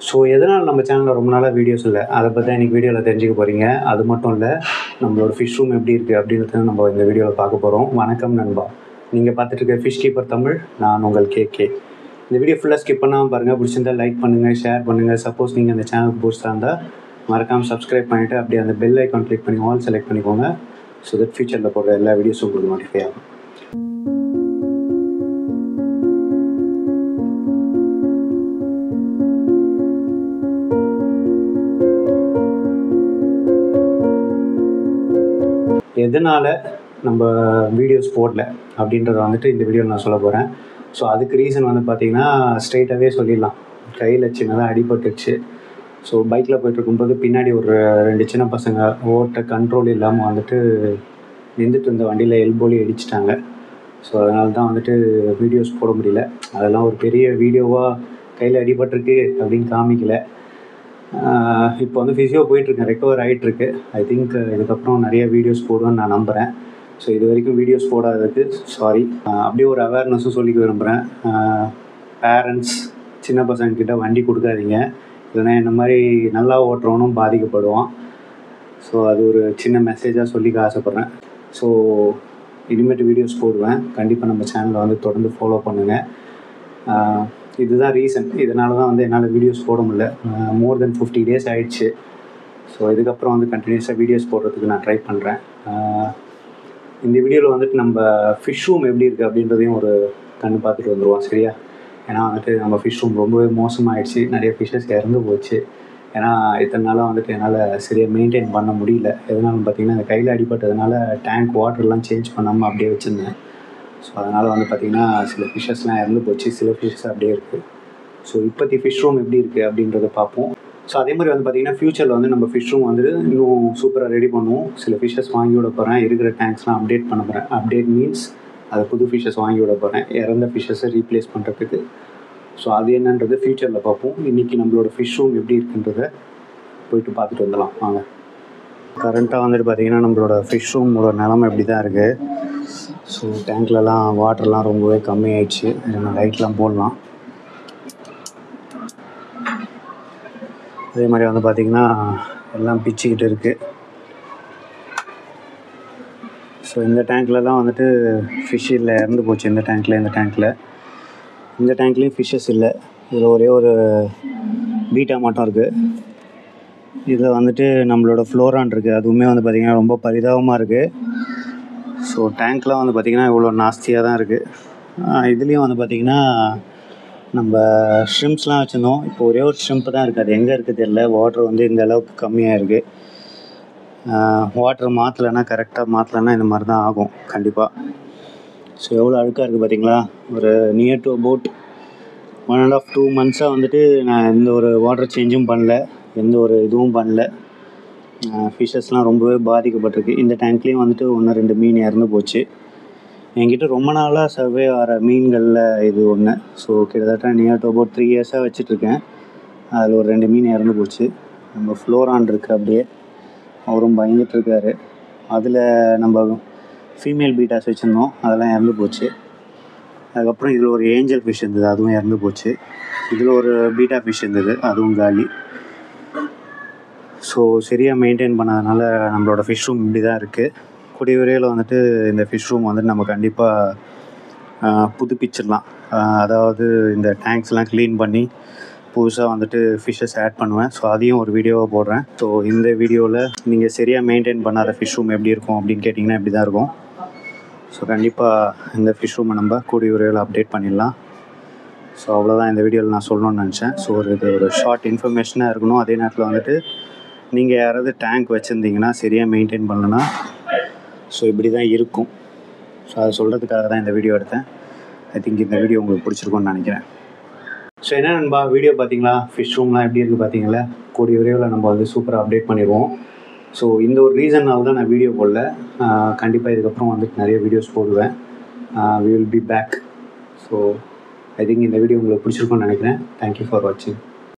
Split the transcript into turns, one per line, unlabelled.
So எதனால் நம்ம சேனலில் ரொம்ப நாளாக வீடியோஸ் இல்லை, அதை பற்றி இன்றைக்கி வீடியோவில் தெரிஞ்சுக்க போகிறீங்க. அது மட்டும் இல்லை, நம்மளோட ஃபிஷ் ரூம் எப்படி இருக்குது அப்படின்றத நம்ம இந்த வீடியோவில் பார்க்க போகிறோம். வணக்கம் நண்பா, நீங்கள் பார்த்துட்டு இருக்க ஃபிஷ் கீப்பர் தமிழ், நான் உங்கள் கேகே. இந்த வீடியோ ஃபுல்லாக ஸ்கிப் பண்ணாமல் பாருங்கள். பிடிச்சிருந்தால் லைக் பண்ணுங்கள், ஷேர் பண்ணுங்கள். சப்போஸ் நீங்கள் அந்த சேனலுக்கு புதுசாக இருந்தால் மறக்காமல் சப்ஸ்கிரைப் பண்ணிவிட்டு அப்படியே அந்த பெல் ஐக்கான் கிளிக் பண்ணி ஆல் செலக்ட் பண்ணிக்கோங்க. ஸோ தட் ஃபியூச்சரில் போடுற எல்லா வீடியோஸும் உங்களுக்கு நோட்டிஃபை ஆகும். எதனால் நம்ம வீடியோஸ் போடல அப்படின்றத வந்துட்டு இந்த வீடியோவில் நான் சொல்ல போகிறேன். ஸோ அதுக்கு ரீசன் வந்து பார்த்திங்கன்னா ஸ்ட்ரெயிட்டாகவே சொல்லிடலாம். கையில் சின்னதாக அடிபட்டுச்சு. ஸோ பைக்கில் போய்ட்டுருக்கும்போது பின்னாடி ஒரு 2 சின்ன பசங்க ஓட்ட கண்ட்ரோல் இல்லாமல் வந்துட்டு நின்றுட்டு இருந்த வண்டியில் எல்போலி அடிச்சிட்டாங்க. ஸோ அதனால தான் வந்துட்டு வீடியோஸ் போட முடியல. அதெல்லாம் ஒரு பெரிய வீடியோவாக கையில் அடிபட்டிருக்கு அப்படின்னு காமிக்கல. இப்போ வந்து ஃபிசியோ போயிட்டுருக்கேன், ரெக்கவர் ஆகிட்டுருக்கு. ஐ திங்க் இதுக்கப்புறம் நிறைய வீடியோஸ் போடுவேன்னு நான் நம்புகிறேன். ஸோ இது வரைக்கும் வீடியோஸ் போடாததுக்கு சாரி. அப்படியே ஒரு அவேர்னஸும் சொல்லிக்க விரும்புகிறேன். பேரண்ட்ஸ் சின்ன பசங்கக்கிட்ட வண்டி கொடுக்காதீங்க, இல்லைனா இந்த மாதிரி நல்லா ஓட்டுறவனும் பாதிக்கப்படுவான். ஸோ அது ஒரு சின்ன மெசேஜாக சொல்லிக்க ஆசைப்பட்றேன். ஸோ இனிமேட்டு வீடியோஸ் போடுவேன். கண்டிப்பாக நம்ம சேனலை வந்து தொடர்ந்து ஃபாலோ பண்ணுங்கள். இதுதான் ரீசன். இதனால தான் வந்து என்னால் வீடியோஸ் போட முடியல. மோர் தென் 50 days ஆகிடுச்சு. ஸோ இதுக்கப்புறம் வந்து கண்டினியூஸாக வீடியோஸ் போடுறதுக்கு நான் ட்ரை பண்ணுறேன். இந்த வீடியோவில் வந்துட்டு நம்ம ஃபிஷ் ரூம் எப்படி இருக்குது அப்படின்றதையும் ஒரு கண்ணு பார்த்துட்டு வந்துடுவோம், சரியா? ஏன்னா வந்துட்டு நம்ம ஃபிஷ் ரூம் ரொம்பவே மோசமாகிடுச்சு. நிறைய ஃபிஷ்ஷஸ் இறந்து போச்சு. ஏன்னா இத்தனை நாளாக வந்துட்டு என்னால் சரியாக மெயின்டைன் பண்ண முடியல. எதனாலும் பார்த்திங்கன்னா இந்த கையில் அடிபட்டதுனால டேங்க் வாட்டர்லாம் சேஞ்ச் பண்ணாமல் அப்படியே வச்சுருந்தேன். ஸோ அதனால் வந்து பார்த்திங்கன்னா சில ஃபிஷ்ஷஸ்லாம் இறந்து போச்சு, சில ஃபிஷ்ஷஸ் அப்படியே இருக்குது. ஸோ இப்போத்தி ஃபிஷ் ரூம் எப்படி இருக்குது அப்படின்றத பார்ப்போம். ஸோ அதே மாதிரி வந்து பார்த்திங்கன்னா ஃப்யூச்சரில் வந்து நம்ம ஃபிஷ் ரூம் வந்து இன்னும் சூப்பராக ரெடி பண்ணுவோம். சில ஃபிஷ்ஷஸ் வாங்கி விட போகிறேன். இருக்கிற டேங்க்ஸ்லாம் அப்டேட் பண்ண போகிறேன். அப்டேட் மீன்ஸ் அது புது ஃபிஷ்ஷஸ் வாங்கி விட போகிறேன், இறந்த ஃபிஷ்ஷஸை ரீப்ளேஸ் பண்ணுறதுக்கு. ஸோ அது என்னன்றது ஃப்யூச்சரில் பார்ப்போம். இன்றைக்கி நம்மளோட ஃபிஷ் ரூம் எப்படி இருக்குன்றதை போயிட்டு பார்த்துட்டு வந்துடலாம் வாங்க. கரண்ட்டாக வந்துட்டு பார்த்திங்கன்னா நம்மளோட ஃபிஷ் ரூமோட நிலமை எப்படி தான் இருக்குது. ஸோ டேங்க்லலாம் வாட்டர்லாம் ரொம்பவே கம்மியாயிடுச்சு. நம்ம லைட்லாம் போடலாம். அதே மாதிரி வந்து பார்த்திங்கன்னா எல்லாம் பிச்சுக்கிட்டு இருக்குது. ஸோ இந்த டேங்க்லலாம் வந்துட்டு ஃபிஷ் இல்லை, இறந்து போச்சு. இந்த டேங்க்லேயும் ஃபிஷ்ஷஸ் இல்லை. இதில் ஒரே ஒரு பீட்டா மட்டும் இருக்குது. இதில் வந்துட்டு நம்மளோட ஃப்ளோரான் இருக்குது. அதுவுமே வந்து பார்த்திங்கன்னா ரொம்ப பரிதாபமாக இருக்குது. ஸோ டேங்க்லாம் வந்து பார்த்திங்கன்னா இவ்வளோ நாஸ்தியாக தான் இருக்குது. இதுலேயும் வந்து பார்த்திங்கன்னா நம்ம ஷ்ரிம்ப்ஸ்லாம் வச்சுருந்தோம். இப்போ ஒரே ஒரு ஷ்ரிம்ப் தான் இருக்குது. அது எங்கே இருக்குது தெரியல. வாட்டர் வந்து இந்த அளவுக்கு கம்மியாக இருக்குது. வாட்டர் மாற்றலைன்னா, கரெக்டாக மாற்றலைன்னா இந்த மாதிரி தான் ஆகும் கண்டிப்பாக. ஸோ எவ்வளோ அழுக்காக இருக்குது பார்த்திங்களா. ஒரு நியர் டு அபவுட் 1.5-2 months வந்துட்டு நான் எந்த ஒரு வாட்டர் சேஞ்சும் பண்ணல, எந்த ஒரு இதுவும் பண்ணல. ஃபிஷ்ஷஸ்லாம் ரொம்பவே பாதிக்கப்பட்டிருக்கு. இந்த டேங்க்லேயும் வந்துட்டு 1-2 மீன் இறந்து போச்சு. என்கிட்ட ரொம்ப நாளாக சர்வே ஆகிற மீன்களில் இது ஒன்று. ஸோ கிட்டத்தட்ட நியர் டு அபவுட் 3 years வச்சிட்ருக்கேன். அதில் ஒரு 2 மீன் இறந்து போச்சு. நம்ம ஃப்ளோரான் இருக்குது அப்படியே, அவரும் பயந்துட்டுருக்காரு. அதில் நம்ம ஃபீமேல் பீட்டாஸ் வச்சுருந்தோம், அதெல்லாம் இறந்து போச்சு. அதுக்கப்புறம் இதில் ஒரு ஏஞ்சல் ஃபிஷ் இருந்தது, அதுவும் இறந்து போச்சு. இதில் ஒரு பீட்டா ஃபிஷ் இருந்தது, அதுவும் காலி. ஸோ சரியாக மெயின்டைன் பண்ணாதனால நம்மளோட ஃபிஷ் ரூம் இப்படி தான் இருக்குது. கூடிய விரைவில் வந்துட்டு இந்த ஃபிஷ் ரூம் வந்துட்டு நம்ம கண்டிப்பாக புதுப்பிச்சிடலாம். அதாவது இந்த டேங்க்ஸ்லாம் க்ளீன் பண்ணி புதுசாக வந்துட்டு ஃபிஷ்ஷஸ் ஆட் பண்ணுவேன். ஸோ அதையும் ஒரு வீடியோவாக போடுறேன். ஸோ இந்த வீடியோவில் நீங்கள் சரியாக மெயின்டைன் பண்ணாத ஃபிஷ் ரூம் எப்படி இருக்கும் அப்படின்னு கேட்டிங்கன்னா இப்படி தான் இருக்கும். ஸோ கண்டிப்பாக இந்த ஃபிஷ் ரூமை நம்ம கூடிய விரைவில் அப்டேட் பண்ணிடலாம். ஸோ அவ்வளோதான் இந்த வீடியோவில் நான் சொல்லணும்னு நினச்சேன். ஸோ இது ஒரு ஷார்ட் இன்ஃபர்மேஷனாக இருக்கணும். அதே நேரத்தில் வந்துட்டு நீங்கள் யாராவது டேங்க் வச்சுருந்தீங்கன்னா சரியாக மெயின்டைன் பண்ணலன்னா ஸோ இப்படி தான் இருக்கும். ஸோ அதை சொல்கிறதுக்காக தான் இந்த வீடியோ எடுத்தேன். ஐ திங்க் இந்த வீடியோ உங்களுக்கு பிடிச்சிருக்கும்னு நினைக்கிறேன். ஸோ என்ன நண்பா, வீடியோ பார்த்தீங்களா? ஃபிஷ் ரூம்லாம் எப்படி இருக்குது பார்த்தீங்களா? கூடிய விரைவில் நம்ம வந்து சூப்பராக அப்டேட் பண்ணிடுவோம். ஸோ இந்த ஒரு ரீசனால் தான் நான் வீடியோ போடல. கண்டிப்பாக இதுக்கப்புறம் வந்துட்டு நிறைய வீடியோஸ் போடுவேன். we will be back. So I think இந்த வீடியோ உங்களுக்கு பிடிச்சிருக்கும்னு நினைக்கிறேன். தேங்க்யூ ஃபார் வாட்சிங்.